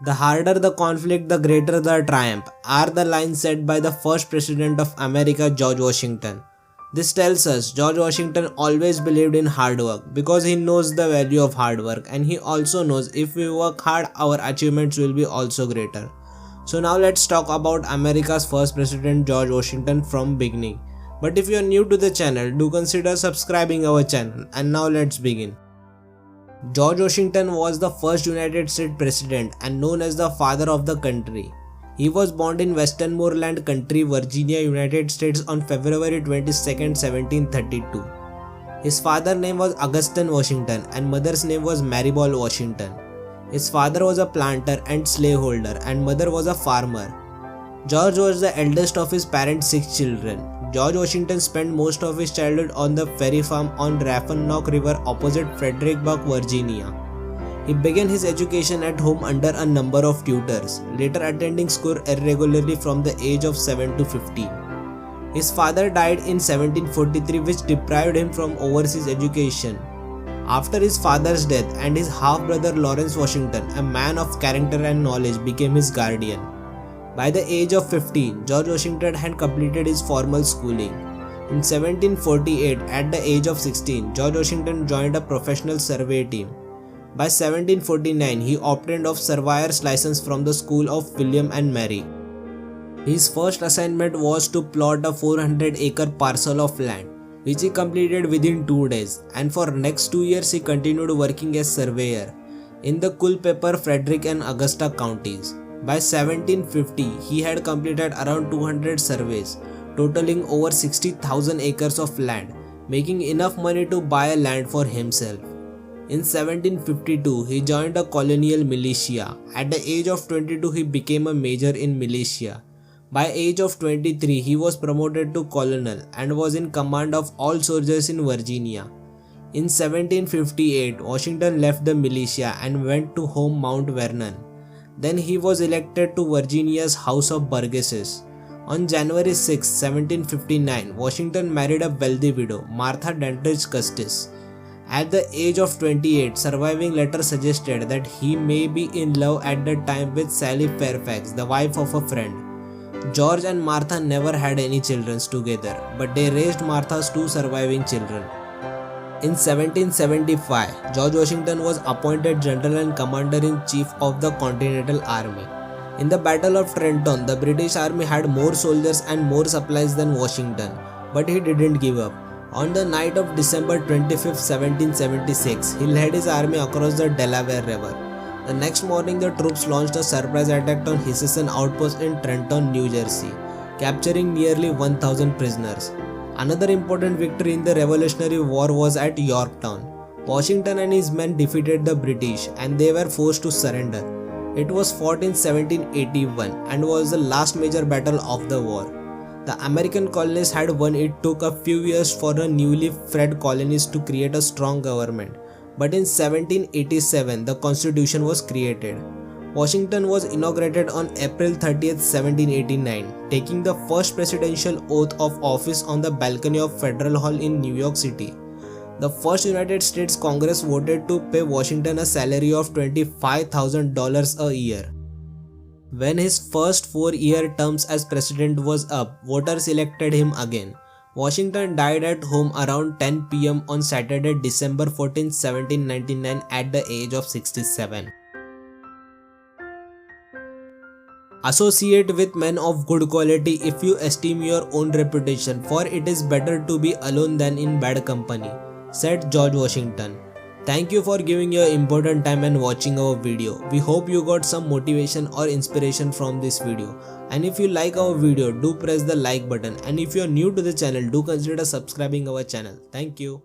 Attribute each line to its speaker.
Speaker 1: The harder the conflict, the greater the triumph, are the lines said by the first president of America, George Washington. This tells us George Washington always believed in hard work because he knows the value of hard work, and he also knows if we work hard, our achievements will be also greater. So now let's talk about America's first president, George Washington, from beginning. But if you are new to the channel, do consider subscribing our channel. And now let's begin. George Washington was the first United States president and known as the father of the country. He was born in Westmoreland County, Virginia, United States on February 22, 1732. His father's name was Augustine Washington and mother's name was Marybelle Washington. His father was a planter and slaveholder and mother was a farmer. George was the eldest of his parents' 6 children. George Washington spent most of his childhood on the ferry farm on Rappahannock River opposite Fredericksburg, Virginia. He began his education at home under a number of tutors, later attending school irregularly from the age of 7 to 15. His father died in 1743, which deprived him from overseas education. After his father's death, and his half-brother Lawrence Washington, a man of character and knowledge, became his guardian. By the age of 15, George Washington had completed his formal schooling. In 1748, at the age of 16, George Washington joined a professional survey team. By 1749, he obtained a surveyor's license from the school of William and Mary. His first assignment was to plot a 400-acre parcel of land, which he completed within 2 days, and for next 2 years he continued working as surveyor in the Culpeper, Frederick and Augusta counties. By 1750, he had completed around 200 surveys, totaling over 60,000 acres of land, making enough money to buy land for himself. In 1752, he joined a colonial militia. At the age of 22, he became a major in militia. By age of 23, he was promoted to colonel and was in command of all soldiers in Virginia. In 1758, Washington left the militia and went to home Mount Vernon. Then he was elected to Virginia's House of Burgesses. On January 6, 1759, Washington married a wealthy widow, Martha Dandridge Custis. At the age of 28, surviving letters suggested that he may be in love at the time with Sally Fairfax, the wife of a friend. George and Martha never had any children together, but they raised Martha's 2 surviving children. In 1775, George Washington was appointed General and Commander-in-Chief of the Continental Army. In the Battle of Trenton, the British Army had more soldiers and more supplies than Washington, but he didn't give up. On the night of December 25, 1776, he led his army across the Delaware River. The next morning, the troops launched a surprise attack on Hessian outpost in Trenton, New Jersey, capturing nearly 1,000 prisoners. Another important victory in the Revolutionary War was at Yorktown. Washington and his men defeated the British and they were forced to surrender. It was fought in 1781 and was the last major battle of the war. The American colonists had won. It took a few years for the newly freed colonies to create a strong government. But in 1787, the Constitution was created. Washington was inaugurated on April 30, 1789, taking the first presidential oath of office on the balcony of Federal Hall in New York City. The first United States Congress voted to pay Washington a salary of $25,000 a year. When his first 4-year term as president was up, voters elected him again. Washington died at home around 10 p.m. on Saturday, December 14, 1799 at the age of 67. Associate with men of good quality if you esteem your own reputation, for it is better to be alone than in bad company, said George Washington. Thank you for giving your important time and watching our video. We hope you got some motivation or inspiration from this video. And if you like our video, do press the like button. And if you are new to the channel, do consider subscribing our channel. Thank you.